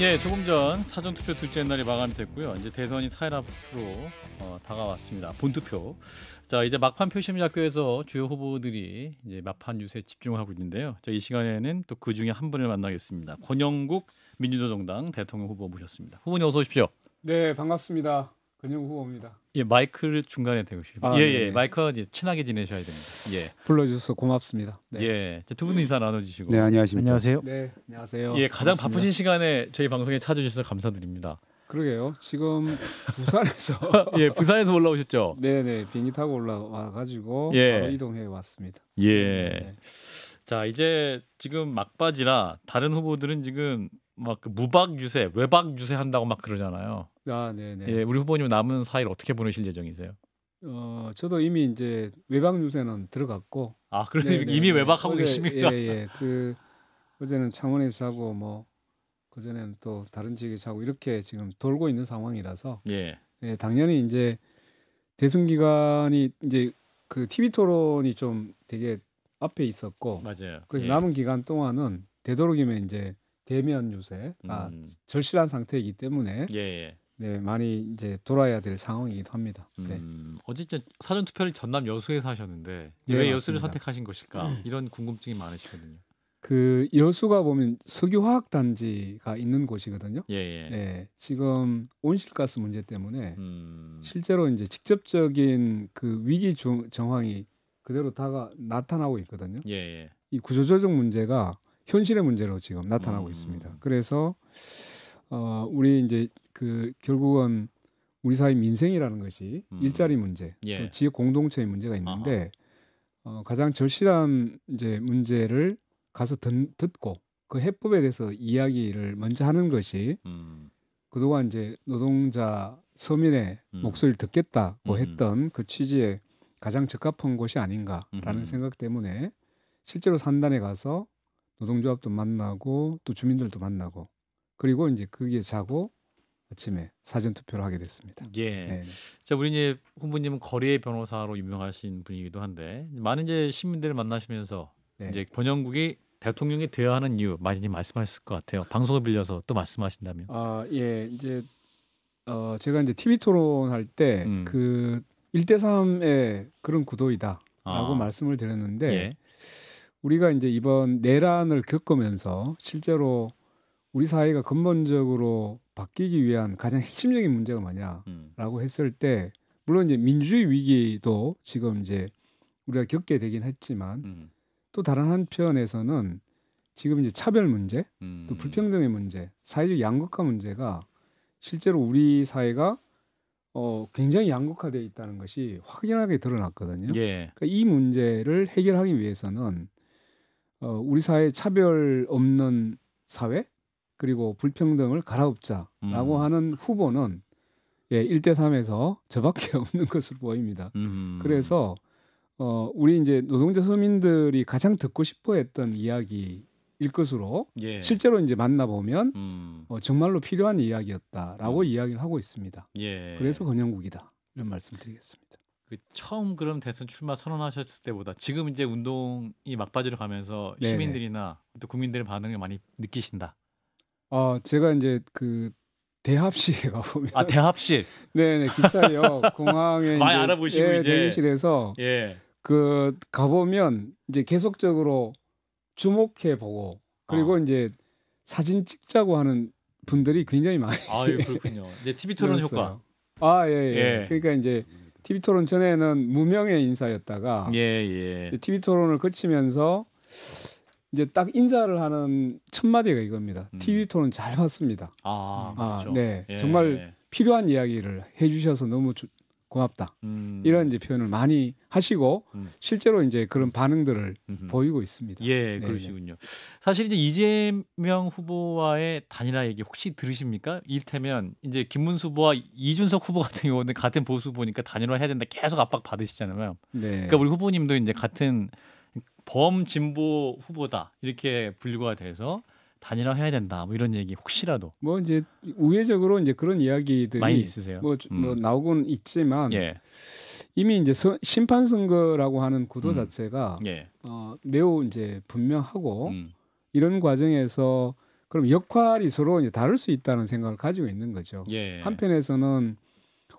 예, 조금 전 사전투표 둘째 날이 마감이 됐고요. 이제 대선이 4일 앞으로 다가왔습니다. 본투표. 자, 이제 막판 표심작교에서 주요 후보들이 이제 막판 유세에 집중하고 있는데요. 자, 이 시간에는 또 그 중에 한 분을 만나겠습니다. 권영국 민주노동당 대통령 후보 모셨습니다. 후보님 어서 오십시오. 네, 반갑습니다. 권영국 후보입니다. 예, 마이크를 중간에 대주시고. 아, 예, 네네. 마이크와 이제 친하게 지내셔야 됩니다. 예, 불러주셔서 고맙습니다. 네, 예. 두 분 인사 나눠주시고. 네, 안녕하십니까. 안녕하세요. 네, 안녕하세요. 예, 가장 반갑습니다. 바쁘신 시간에 저희 방송에 찾아주셔서 감사드립니다. 그러게요. 지금 부산에서 예, 부산에서 올라오셨죠? 네네 비행기 타고 올라와가지고 예. 바로 이동해 왔습니다. 예. 네. 자, 이제 지금 막바지라 다른 후보들은 지금 막그 무박 유세, 외박 유세 한다고 막 그러잖아요. 아, 네네. 예, 우리 후보님 남은 4일 어떻게 보내실 예정이세요? 저도 이미 이제 외박 유세는 들어갔고. 아, 그런데 네네네. 이미 외박하고 어제, 계십니까? 예. 어제는 창원에서 자고 뭐 그전에는 또 다른 지역에 자고 이렇게 지금 돌고 있는 상황이라서. 예. 예, 당연히 이제 대선 기간이 이제 그 TV 토론이 좀 되게 앞에 있었고 맞아요. 그래서 예. 남은 기간 동안은 되도록이면 이제 대면 유세가 절실한 상태이기 때문에 예. 네, 많이 이제 돌아야 될 상황이기도 합니다. 네. 어쨌든 사전 투표를 전남 여수에서 하셨는데 네, 왜 여수를 맞습니다. 선택하신 것일까? 이런 궁금증이 많으시거든요. 그 여수가 보면 석유화학 단지가 있는 곳이거든요. 예. 네, 지금 온실가스 문제 때문에 음. 실제로 이제 직접적인 그 위기 정황이 그대로 나타나고 있거든요. 예. 이 구조조정 문제가 현실의 문제로 지금 나타나고 음. 있습니다. 그래서 우리 이제 그 결국은 우리 사회 민생이라는 것이 일자리 문제, 예. 또 지역 공동체의 문제가 있는데 가장 절실한 이제 문제를 가서 듣고 그 해법에 대해서 이야기를 먼저 하는 것이 그동안 이제 노동자 서민의 목소리를 듣겠다고 했던 그 취지에 가장 적합한 곳이 아닌가라는 생각 때문에 실제로 산단에 가서 노동조합도 만나고 또 주민들도 만나고 그리고 이제 거기에 자고 아침에 사전 투표를 하게 됐습니다. 예. 네. 자, 우리 이제 후보님은 거리의 변호사로 유명하신 분이기도 한데 많은 이제 시민들을 만나시면서 네. 이제 권영국이 대통령이 되어야 하는 이유 많이 말씀하셨을 것 같아요. 방송을 빌려서 또 말씀하신다면. 예, 이제 제가 이제 TV 토론할 때 그 1대3의 그런 구도이다라고 말씀을 드렸는데 예. 우리가 이제 이번 내란을 겪으면서 실제로 우리 사회가 근본적으로 바뀌기 위한 가장 핵심적인 문제가 뭐냐라고 했을 때 물론 이제 민주주의 위기도 지금 이제 우리가 겪게 되긴 했지만 또 다른 한편에서는 지금 이제 차별 문제, 또 불평등의 문제, 사회적 양극화 문제가 실제로 우리 사회가 굉장히 양극화되어 있다는 것이 확연하게 드러났거든요. 예. 그러니까 이 문제를 해결하기 위해서는 우리 사회 차별 없는 사회 그리고 불평등을 갈아엎자라고 하는 후보는 1대3에서 저밖에 없는 것으로 보입니다. 그래서 우리 이제 노동자 서민들이 가장 듣고 싶어했던 이야기일 것으로 예. 실제로 이제 만나보면 정말로 필요한 이야기였다라고 이야기를 하고 있습니다. 예. 그래서 권영국이다 이런 말씀드리겠습니다. 그 처음 그럼 대선 출마 선언하셨을 때보다 지금 이제 운동이 막바지로 가면서 네네. 시민들이나 또 국민들의 반응을 많이 느끼신다. 제가 이제 그 대합실에 가보면 아, 대합실. 네네 기차역 공항에 많이 이제, 알아보시고 이제. 대기실에서 예. 그 가보면 이제 계속적으로 주목해 보고 그리고 이제 사진 찍자고 하는 분들이 굉장히 많이 아유, 그렇군요. 이제 TV 토론 효과. 예. 그러니까 이제 TV 토론 전에는 무명의 인사였다가 예. TV 토론을 거치면서 이제 딱 인사를 하는 첫 마디가 이겁니다. TV 토론 잘 봤습니다. 그렇죠. 네, 예. 정말 필요한 이야기를 해주셔서 너무 고맙다. 이런 이제 표현을 많이 하시고 실제로 이제 그런 반응들을 보이고 있습니다. 예, 네네. 그러시군요. 사실 이제 이재명 후보와의 단일화 얘기 혹시 들으십니까? 이를테면 이제 김문수 후보와 이준석 후보 같은 경우는 같은 보수 후보니까 단일화 해야 된다 계속 압박 받으시잖아요. 네. 그러니까 우리 후보님도 이제 같은 범진보 후보다 이렇게 분류가 돼서 단일화 해야 된다 뭐 이런 얘기 혹시라도 뭐 이제 우회적으로 이제 그런 이야기들이 많이 있으세요? 뭐 나오곤 있지만 예. 이미 이제 심판 선거라고 하는 구도 자체가 예. 매우 이제 분명하고 이런 과정에서 그럼 역할이 서로 이제 다를 수 있다는 생각을 가지고 있는 거죠. 예. 한편에서는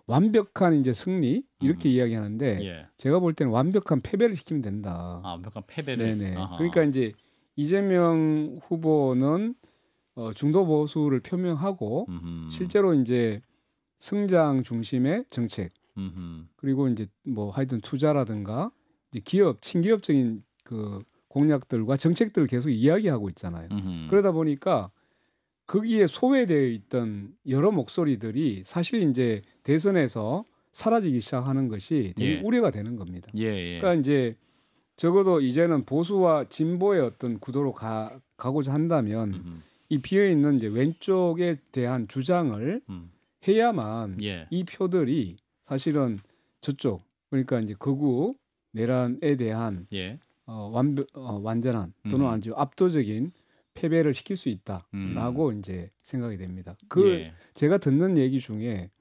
완벽한 이제 승리 이렇게 이야기하는데 예. 제가 볼 때는 완벽한 패배를 시키면 된다. 완벽한 패배를. 네네. 아하. 그러니까 이제 이재명 후보는 중도 보수를 표명하고 실제로 이제 성장 중심의 정책 그리고 이제 뭐 하여튼 투자라든가 이제 기업 친기업적인 그 공약들과 정책들을 계속 이야기하고 있잖아요. 그러다 보니까 거기에 소외되어 있던 여러 목소리들이 사실 이제 대선에서 사라지기 시작하는 것이 되게 예. 우려가 되는 겁니다. 예. 그러니까 이제 적어도 이제는 보수와 진보의 어떤 구도로 가고자 한다면 이 비어 있는 이제 왼쪽에 대한 주장을 해야만 예. 이 표들이 사실은 저쪽 그러니까 이제 극우 내란에 대한 예. 완전한 또는 아주 압도적인 패배를 시킬 수 있다라고 이제 생각이 됩니다. 예. 제가 듣는 얘기 중에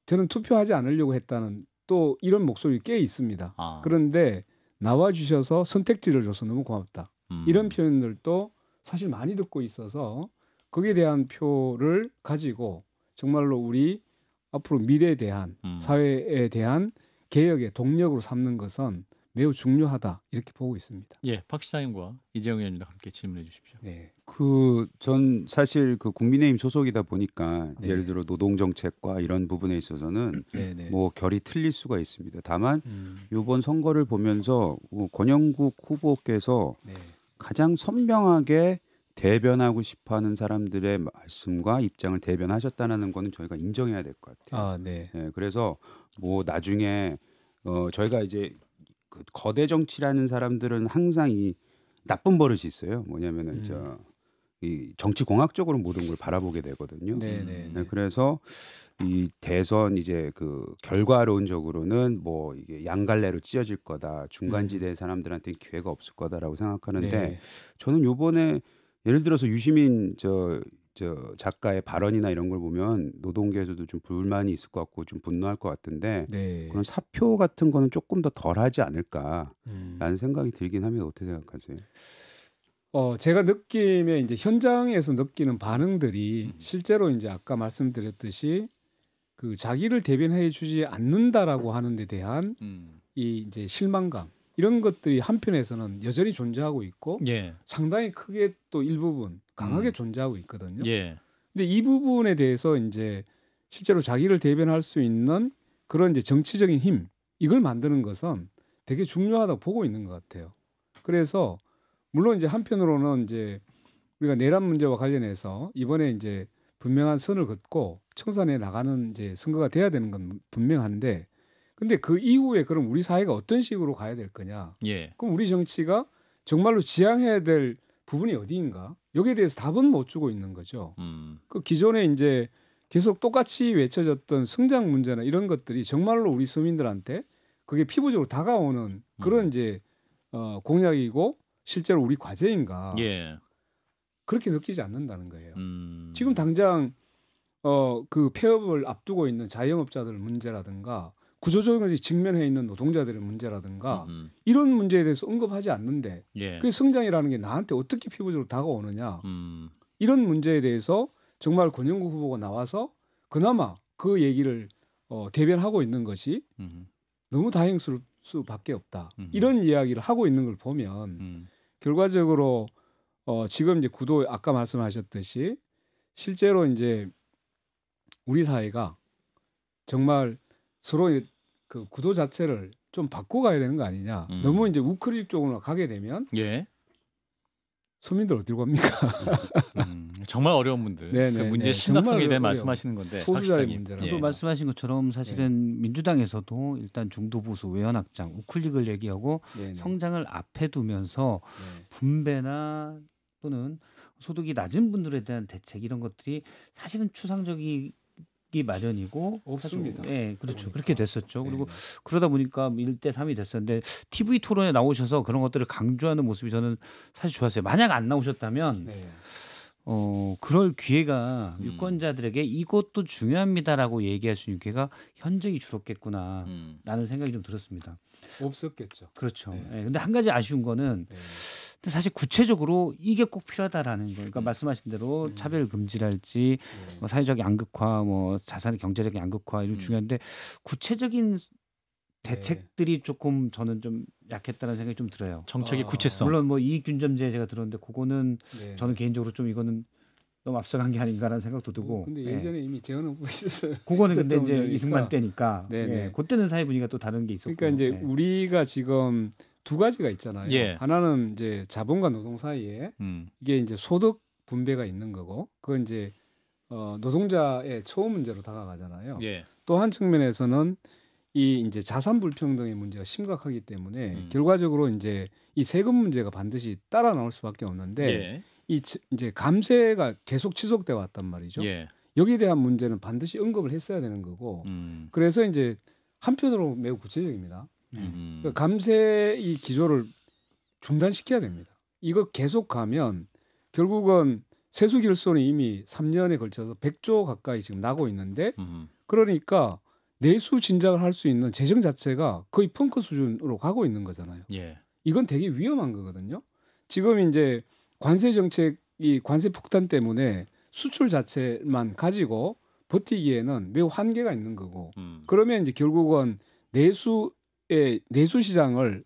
저는 투표하지 않으려고 했다는 또 이런 목소리 꽤 있습니다. 그런데 나와 주셔서 선택지를 줘서 너무 고맙다. 이런 표현들도 사실 많이 듣고 있어서 거기에 대한 표를 가지고 정말로 우리 앞으로 미래에 대한 사회에 대한 개혁의 동력으로 삼는 것은 매우 중요하다 이렇게 보고 있습니다. 예, 박 시장님과 이재용 의원님과 함께 질문해 주십시오. 네. 전 사실 그 국민의힘 소속이다 보니까 네. 예를 들어 노동 정책과 이런 부분에 있어서는 네네. 뭐 결이 틀릴 수가 있습니다. 다만 이번 선거를 보면서 권영국 후보께서 네. 가장 선명하게 대변하고 싶어하는 사람들의 말씀과 입장을 대변하셨다는 거는 저희가 인정해야 될 것 같아요. 네. 네, 그래서 뭐 나중에 저희가 이제 그 거대 정치라는 사람들은 항상 이 나쁜 버릇이 있어요. 뭐냐면은 이 정치 공학적으로 모든 걸 바라보게 되거든요. 네네. 네, 그래서 이 대선 이제 그 결과론적으로는 뭐 이게 양갈래로 찢어질 거다. 중간지대 사람들한테 기회가 없을 거다라고 생각하는데 네. 저는 요번에 예를 들어서 유시민 저 작가의 발언이나 이런 걸 보면 노동계에서도 좀 불만이 있을 것 같고 좀 분노할 것 같은데 네. 그런 사표 같은 거는 조금 더 덜하지 않을까라는 생각이 들긴 합니다. 어떻게 생각하세요? 제가 느낌에 이제 현장에서 느끼는 반응들이 실제로 이제 아까 말씀드렸듯이 그 자기를 대변해 주지 않는다라고 하는 데 대한 이 이제 실망감 이런 것들이 한편에서는 여전히 존재하고 있고 예. 상당히 크게 또 일부분 강하게 존재하고 있거든요. 예. 근데 이 부분에 대해서 이제 실제로 자기를 대변할 수 있는 그런 이제 정치적인 힘 이걸 만드는 것은 되게 중요하다고 보고 있는 것 같아요. 그래서 물론 이제 한편으로는 이제 우리가 내란 문제와 관련해서 이번에 이제 분명한 선을 긋고 청산해 나가는 이제 선거가 돼야 되는 건 분명한데 근데 그 이후에 그럼 우리 사회가 어떤 식으로 가야 될 거냐? 예. 그럼 우리 정치가 정말로 지향해야 될 부분이 어디인가? 여기에 대해서 답은 못 주고 있는 거죠. 그 기존에 이제 계속 똑같이 외쳐졌던 성장 문제나 이런 것들이 정말로 우리 서민들한테 그게 피부적으로 다가오는 그런 이제 공약이고 실제로 우리 과제인가? 예. 그렇게 느끼지 않는다는 거예요. 지금 당장 그 폐업을 앞두고 있는 자영업자들 문제라든가 구조적으로 직면해 있는 노동자들의 문제라든가 이런 문제에 대해서 언급하지 않는데 예. 그 성장이라는 게 나한테 어떻게 피부적으로 다가오느냐 이런 문제에 대해서 정말 권영국 후보가 나와서 그나마 그 얘기를 대변하고 있는 것이 너무 다행스러울 수밖에 없다. 이런 이야기를 하고 있는 걸 보면 결과적으로 지금 이제 구도 아까 말씀하셨듯이 실제로 이제 우리 사회가 정말 서로 그 구도 자체를 좀 바꿔가야 되는 거 아니냐. 너무 이제 우크릭 쪽으로 가게 되면 예. 서민들 어디로 갑니까? 정말 어려운 분들. 네네, 그 문제의 네, 심각성에 정말 대해 어려워요. 말씀하시는 건데. 박 소수자의 시장님. 문제라도 예. 또 말씀하신 것처럼 사실은 민주당에서도 일단 중도보수 외연확장 우클릭을 얘기하고 네네. 성장을 앞에 두면서 네. 분배나 또는 소득이 낮은 분들에 대한 대책 이런 것들이 사실은 추상적이기 마련이고 없습니다. 사실, 예, 그렇죠. 보니까. 그렇게 됐었죠. 그리고 네네. 그러다 보니까 1대 3이 됐었는데 TV 토론에 나오셔서 그런 것들을 강조하는 모습이 저는 사실 좋았어요. 만약 안 나오셨다면 네. 그럴 기회가 유권자들에게 이것도 중요합니다라고 얘기할 수 있는 기회가 현저히 줄었겠구나라는 생각이 좀 들었습니다. 없었겠죠. 그렇죠. 네. 예, 근데 한 가지 아쉬운 거는 네. 근데 사실 구체적으로 이게 꼭 필요하다라는 거. 그러니까 말씀하신 대로 차별 금지랄지 네. 뭐 사회적 양극화, 뭐 자산의 경제적 양극화 이런 중요한데 구체적인 대책들이 조금 저는 좀 약했다는 생각이 좀 들어요. 정책의 아, 구체성. 물론 뭐 이익균점제 제가 들었는데 그거는 네. 저는 개인적으로 좀 이거는 너무 앞서간 게 아닌가라는 생각도 들고. 근데 예. 예전에 이미 재원 후보가 있었어요. 그거는 근데 있었던 이제 문제니까. 이승만 때니까. 네네. 예. 그때는 사회 분위기가 또 다른 게 있었고. 그러니까 이제 예. 우리가 지금 두 가지가 있잖아요. 예. 하나는 이제 자본과 노동 사이에 이게 이제 소득 분배가 있는 거고, 그건 이제 노동자의 처우 문제로 다가가잖아요. 예. 또 한 측면에서는 이 이제 자산 불평등의 문제가 심각하기 때문에 결과적으로 이제 이 세금 문제가 반드시 따라 나올 수밖에 없는데 예. 이제 감세가 계속 지속돼 왔단 말이죠. 예. 여기에 대한 문제는 반드시 언급을 했어야 되는 거고, 그래서 이제 한편으로 매우 구체적입니다. 그 감세 이 기조를 중단시켜야 됩니다. 이거 계속 가면 결국은 세수 결손이 이미 3년에 걸쳐서 100조 가까이 지금 나고 있는데, 그러니까 내수 진작을 할 수 있는 재정 자체가 거의 펑크 수준으로 가고 있는 거잖아요. 예. 이건 되게 위험한 거거든요. 지금 이제 관세 정책이 관세 폭탄 때문에 수출 자체만 가지고 버티기에는 매우 한계가 있는 거고, 그러면 이제 결국은 내수 시장을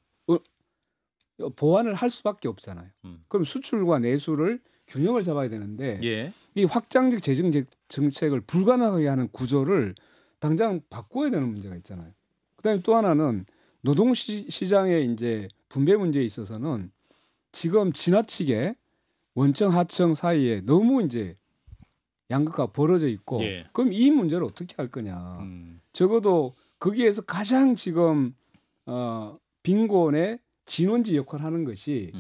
보완을 할 수밖에 없잖아요. 그럼 수출과 내수를 균형을 잡아야 되는데 예. 이 확장적 재정 정책을 불가능하게 하는 구조를 당장 바꿔야 되는 문제가 있잖아요. 그다음에 또 하나는 노동 시장의 이제 분배 문제에 있어서는 지금 지나치게 원청 하청 사이에 너무 이제 양극화가 벌어져 있고, 예. 그럼 이 문제를 어떻게 할 거냐. 적어도 거기에서 가장 지금 빈곤의 진원지 역할을 하는 것이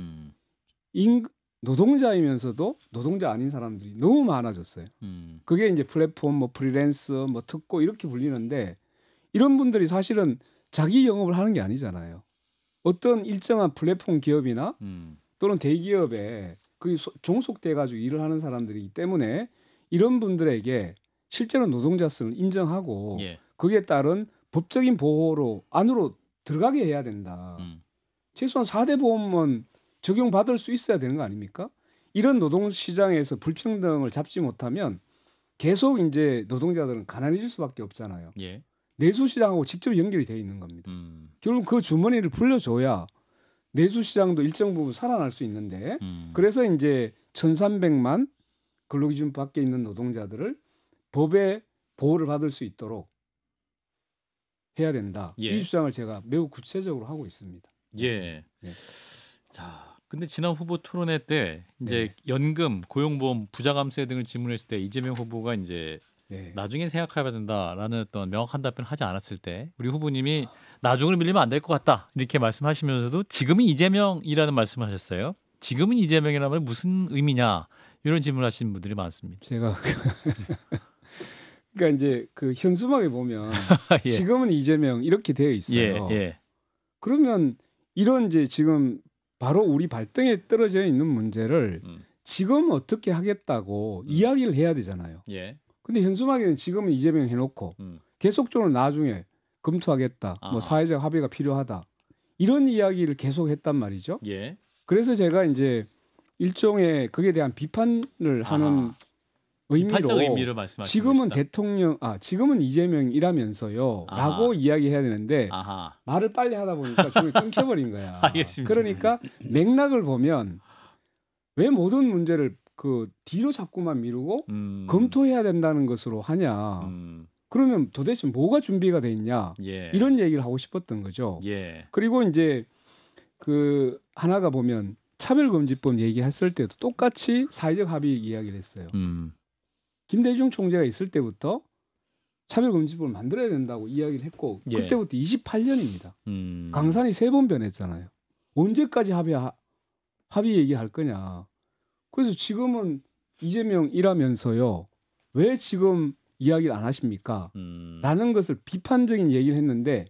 노동자이면서도 노동자 아닌 사람들이 너무 많아졌어요. 그게 이제 플랫폼, 뭐 프리랜서, 뭐 특고 이렇게 불리는데, 이런 분들이 사실은 자기 영업을 하는 게 아니잖아요. 어떤 일정한 플랫폼 기업이나 또는 대기업에 그 종속돼 가지고 일을 하는 사람들이기 때문에 이런 분들에게 실제로 노동자성을 인정하고 예. 거기에 따른 법적인 보호로 안으로 들어가게 해야 된다. 최소한 4대 보험은 적용받을 수 있어야 되는 거 아닙니까? 이런 노동시장에서 불평등을 잡지 못하면 계속 이제 노동자들은 가난해질 수밖에 없잖아요. 예. 내수시장하고 직접 연결이 돼 있는 겁니다. 결국 그 주머니를 불려줘야 내수시장도 일정 부분 살아날 수 있는데, 그래서 이제 1,300만 근로기준 밖에 있는 노동자들을 법의 보호를 받을 수 있도록 해야 된다. 예. 이 주장을 제가 매우 구체적으로 하고 있습니다. 예. 네. 자, 근데 지난 후보 토론회 때 이제 네. 연금, 고용보험, 부자감세 등을 질문했을 때 이재명 후보가 이제 네. 나중에 생각해야 된다라는 어떤 명확한 답변을 하지 않았을 때 우리 후보님이 나중을 밀리면 안 될 것 같다 이렇게 말씀하시면서도 지금은 이재명이라는 말씀을 하셨어요. 지금은 이재명이라면 무슨 의미냐 이런 질문을 하시는 분들이 많습니다. 제가 그러니까 이제 그 현수막에 보면 예. 지금은 이재명 이렇게 되어 있어요. 예, 예. 그러면 이런 이제 지금 바로 우리 발등에 떨어져 있는 문제를 지금 어떻게 하겠다고 이야기를 해야 되잖아요. 예. 근데 현수막에는 지금은 이재명 해놓고 계속적으로 나중에 검토하겠다. 아하. 뭐 사회적 합의가 필요하다. 이런 이야기를 계속 했단 말이죠. 예. 그래서 제가 이제 일종의 거기에 대한 비판을 하는 아하. 의미로 비판적 의미를 말씀하시는 지금은 것이다. 지금은 이재명이라면서요 아하. 라고 이야기해야 되는데 아하. 말을 빨리 하다 보니까 중에 끊겨버린 거야. 알겠습니다. 그러니까 맥락을 보면 왜 모든 문제를 그 뒤로 자꾸만 미루고 검토해야 된다는 것으로 하냐. 그러면 도대체 뭐가 준비가 돼 있냐. 예. 이런 얘기를 하고 싶었던 거죠. 예. 그리고 이제 그 하나가 보면 차별금지법 얘기했을 때도 똑같이 사회적 합의 이야기를 했어요. 김대중 총재가 있을 때부터 차별금지법을 만들어야 된다고 이야기를 했고 예. 그때부터 28년입니다. 강산이 3번 변했잖아요. 언제까지 합의 얘기할 거냐. 그래서 지금은 이재명이라면서요. 왜 지금 이야기를 안 하십니까? 라는 것을 비판적인 얘기를 했는데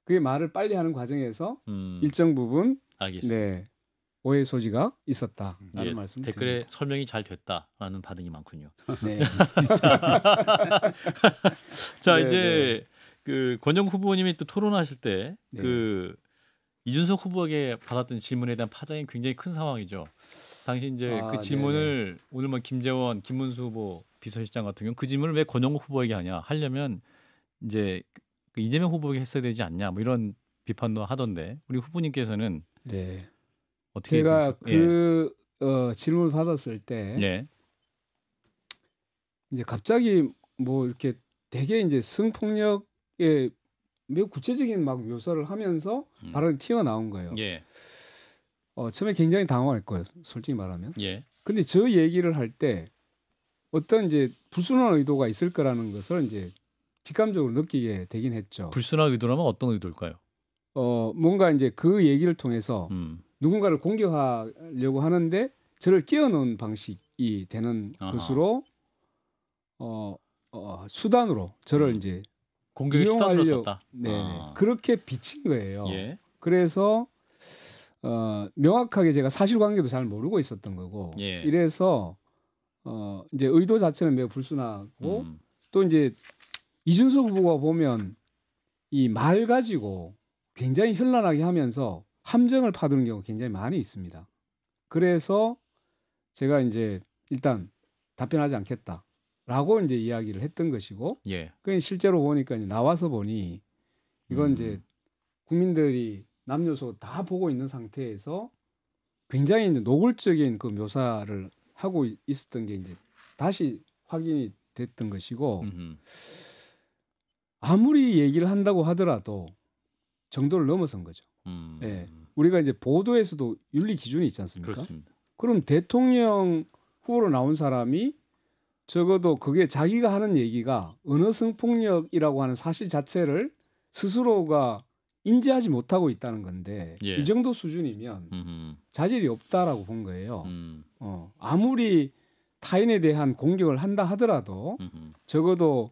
그게 말을 빨리 하는 과정에서 일정 부분 알겠습니다. 네, 오해 소지가 있었다라는 예, 말씀 댓글에 드립니다. 설명이 잘 됐다라는 반응이 많군요. 네. 자 네, 이제 그 권영 후보님이 또 토론하실 때 네. 그 이준석 후보에게 받았던 질문에 대한 파장이 굉장히 큰 상황이죠. 당시 이제 아, 그 질문을 오늘 뭐 김재원, 김문수 후보 비서실장 같은 경우 그 질문을 왜 권영 후보에게 하려면 이제 그 이재명 후보에게 했어야 되지 않냐 뭐 이런 비판도 하던데 우리 후보님께서는 네. 어떻게 제가 들으셨- 질문을 받았을 때 예. 이제 갑자기 뭐 이렇게 되게 이제 성폭력의 매우 구체적인 막 묘사를 하면서 발언이 튀어나온 거예요. 예. 처음에 굉장히 당황했고요, 솔직히 말하면. 예. 근데 저 얘기를 할 때 어떤 이제 불순한 의도가 있을 거라는 것을 이제 직감적으로 느끼게 되긴 했죠. 불순한 의도라면 어떤 의도일까요? 뭔가 이제 그 얘기를 통해서 누군가를 공격하려고 하는데 저를 끼워넣은 방식이 되는 아하. 것으로 수단으로 저를 이제 공격의 수단으로 이용하려- 썼다. 네, 아. 그렇게 비친 거예요. 예. 그래서 명확하게 제가 사실관계도 잘 모르고 있었던 거고 예. 이래서 이제 의도 자체는 매우 불순하고 음. 또 이제 이준석 후보가 보면 이 말 가지고 굉장히 현란하게 하면서 함정을 파두는 경우가 굉장히 많이 있습니다. 그래서 제가 이제 일단 답변하지 않겠다라고 이제 이야기를 했던 것이고, 예. 그 실제로 보니까 이제 나와서 보니 이건 이제 국민들이 남녀소 다 보고 있는 상태에서 굉장히 이제 노골적인 그 묘사를 하고 있었던 게 이제 다시 확인이 됐던 것이고, 음흠. 아무리 얘기를 한다고 하더라도 정도를 넘어선 거죠. 예. 우리가 이제 보도에서도 윤리 기준이 있지 않습니까? 그렇습니다. 그럼 대통령 후보로 나온 사람이 적어도 그게 자기가 하는 얘기가 언어 성폭력이라고 하는 사실 자체를 스스로가 인지하지 못하고 있다는 건데 예. 이 정도 수준이면 자질이 없다라고 본 거예요. 아무리 타인에 대한 공격을 한다 하더라도 적어도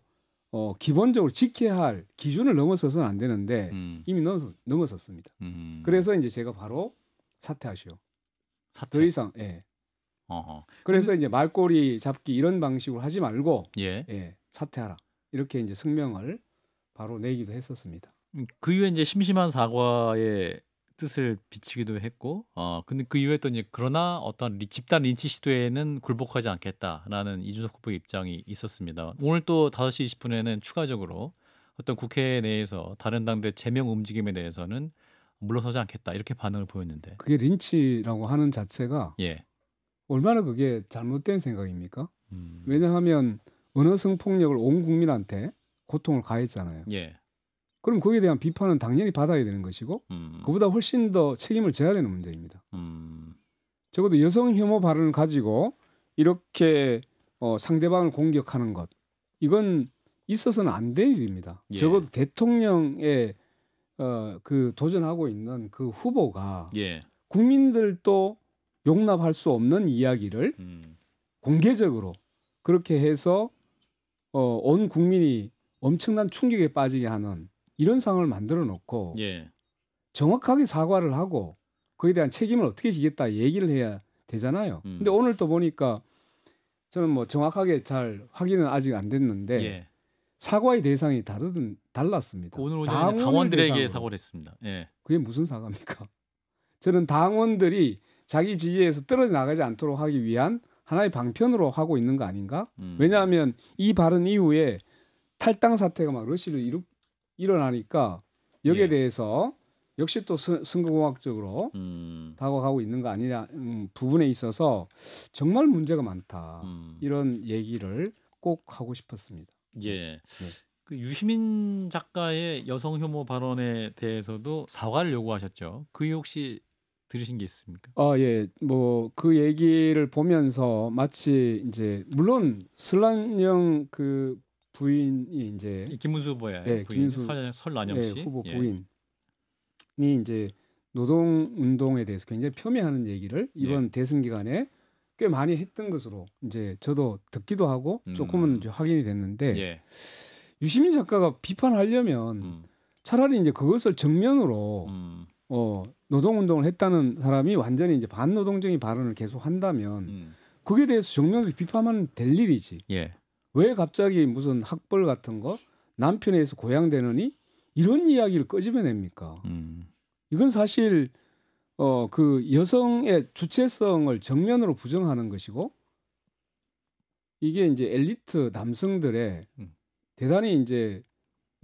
기본적으로 지켜야 할 기준을 넘어서서는 안 되는데 이미 넘어섰습니다. 그래서 이제 제가 바로 사퇴하시오. 사퇴. 더 이상 예. 어허. 그래서 이제 말꼬리 잡기 이런 방식으로 하지 말고 예. 예, 사퇴하라. 이렇게 이제 성명을 바로 내기도 했었습니다. 그 이후에 이제 심심한 사과의 뜻을 비치기도 했고, 근데 그 이후에 또 이제 그러나 어떤 집단 린치 시도에는 굴복하지 않겠다라는 이준석 후보의 입장이 있었습니다. 오늘 또 5시 20분에는 추가적으로 어떤 국회 내에서 다른 당대 제명 움직임에 대해서는 물러서지 않겠다 이렇게 반응을 보였는데, 그게 린치라고 하는 자체가 예, 얼마나 그게 잘못된 생각입니까? 왜냐하면 언어 성폭력을 온 국민한테 고통을 가했잖아요. 예, 그럼 거기에 대한 비판은 당연히 받아야 되는 것이고 그보다 훨씬 더 책임을 져야 되는 문제입니다. 적어도 여성 혐오 발언을 가지고 이렇게 상대방을 공격하는 것 이건 있어서는 안 될 일입니다. 예. 적어도 대통령에 그 도전하고 있는 그 후보가 예, 국민들도 용납할 수 없는 이야기를 공개적으로 그렇게 해서 온 국민이 엄청난 충격에 빠지게 하는 이런 상황을 만들어 놓고 예, 정확하게 사과를 하고 그에 대한 책임을 어떻게 지겠다 얘기를 해야 되잖아요. 근데 오늘 또 보니까 저는 뭐 정확하게 잘 확인은 아직 안 됐는데 예. 사과의 대상이 달랐습니다. 오늘 오전에 당원을 당원들에게 대상으로. 사과를 했습니다. 예, 그게 무슨 사과입니까? 저는 당원들이 자기 지지에서 떨어져 나가지 않도록 하기 위한 하나의 방편으로 하고 있는 거 아닌가? 왜냐하면 이 발언 이후에 탈당 사태가 막 러시를 일어나니까 여기에 예. 대해서 역시 또 선거공학적으로 다가가고 있는 거 아니냐 부분에 있어서 정말 문제가 많다. 이런 얘기를 꼭 하고 싶었습니다. 예. 그 유시민 작가의 여성 혐오 발언에 대해서도 사과를 요구하셨죠. 그 이유 혹시 들으신 게 있습니까? 예. 뭐 그 얘기를 보면서 마치 이제 물론 설란영 그 부인이 이제 김문수 후보의 예, 부인 김문수, 설란영 씨 후보 예. 부인이 이제 노동 운동에 대해서 굉장히 폄훼하는 얘기를 이번 대선 기간에 꽤 많이 했던 것으로 이제 저도 듣기도 하고 조금은 이제 확인이 됐는데 예. 유시민 작가가 비판하려면 차라리 이제 그것을 정면으로 노동운동을 했다는 사람이 완전히 이제 반노동적인 발언을 계속 한다면 거기에 대해서 정면으로 비판하면 될 일이지. 예. 왜 갑자기 무슨 학벌 같은 거 남편에 의해서 고양되느니 이런 이야기를 끄집어냅니까? 이건 사실 그 여성의 주체성을 정면으로 부정하는 것이고 이게 이제 엘리트 남성들의 대단히 이제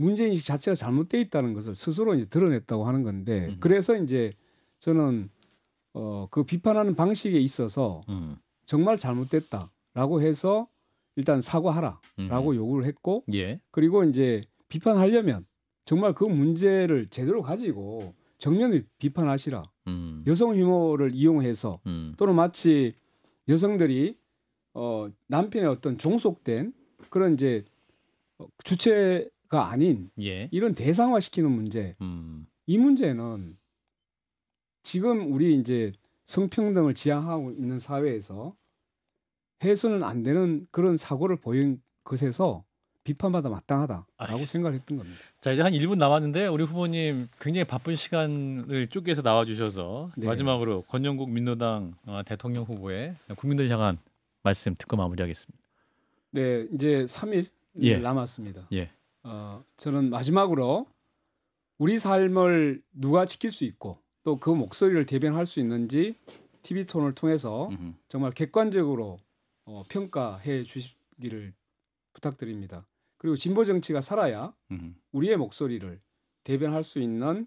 문제인식 자체가 잘못돼 있다는 것을 스스로 이제 드러냈다고 하는 건데 그래서 이제 저는 그 비판하는 방식에 있어서 정말 잘못됐다라고 해서 일단 사과하라라고 요구를 했고 예. 그리고 이제 비판하려면 정말 그 문제를 제대로 가지고 정면을 비판하시라. 여성 혐오를 이용해서 또는 마치 여성들이 남편의 어떤 종속된 그런 이제 주체가 아닌 예. 이런 대상화시키는 문제. 이 문제는 지금 우리 이제 성평등을 지향하고 있는 사회에서 해서는 안 되는 그런 사고를 보인 것에서 비판받아 마땅하다라고 알겠습니다. 생각을 했던 겁니다. 자 이제 한 1분 남았는데 우리 후보님 굉장히 바쁜 시간을 쪼개서 나와주셔서 네. 마지막으로 권영국 민노당 대통령 후보의 국민들 향한 말씀 듣고 마무리하겠습니다. 네, 이제 3일 예. 남았습니다. 예. 저는 마지막으로 우리 삶을 누가 지킬 수 있고 또 그 목소리를 대변할 수 있는지 TV톤을 통해서 정말 객관적으로 평가해 주시기를 부탁드립니다. 그리고 진보 정치가 살아야 우리의 목소리를 대변할 수 있는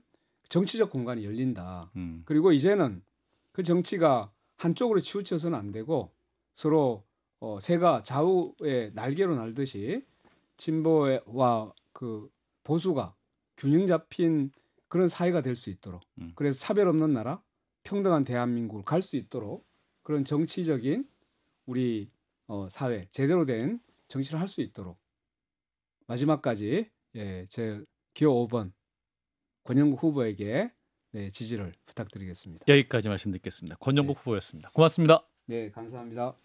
정치적 공간이 열린다. 그리고 이제는 그 정치가 한쪽으로 치우쳐서는 안 되고 서로 새가 좌우의 날개로 날듯이 진보와 그 보수가 균형 잡힌 그런 사회가 될 수 있도록 그래서 차별 없는 나라, 평등한 대한민국을 갈 수 있도록 그런 정치적인 우리 사회 제대로 된 정치를 할 수 있도록 마지막까지 제 기호 5번 권영국 후보에게 지지를 부탁드리겠습니다. 여기까지 말씀 듣겠습니다. 권영국 후보였습니다. 고맙습니다. 네, 감사합니다.